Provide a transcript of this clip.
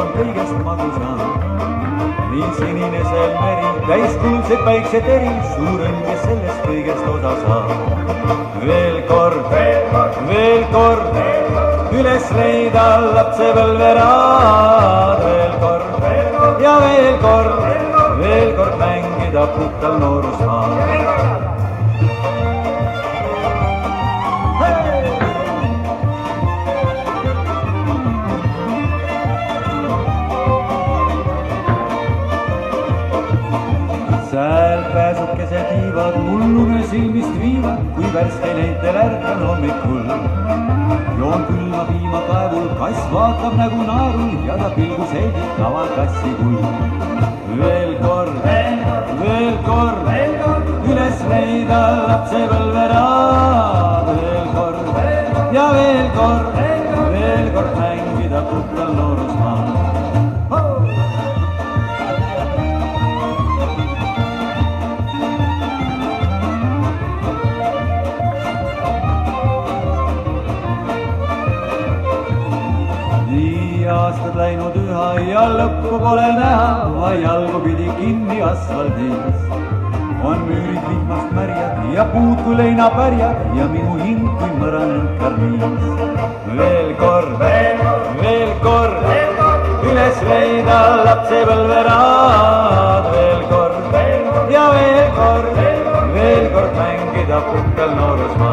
on kõigest magusam. nii sinine see meri, täis kuldseid päikseteri, suur õnn, kes sellest kõigest osa saab. veel kord, üles leida lapsepõlveraad, veel kord ja veel kord mängida puhtal noorusmaal. Sääl pääsukesed tiivad, mullune silmist viivad, kui värske neitel ärkan hommikul. joon külma piima kaevul, kass vaatab nägu naerul ja ta pilgu seedib kaval kassi kuld. veel kord, üles leida lapsepõlveraad, veel kord ja veel kord mängida puhtal noorusmaal. aastad läinud üha ja lõppu pole näha, vaid jalgu pidi kinni asfaldis. on müürid vihmast märjad ja puud kui leinapärjad ja minu hing kui mõranenud karniis. veel kord üles leida lapsepõlveraad, veel kord ja veel kord mängida puhtal noorusmaal.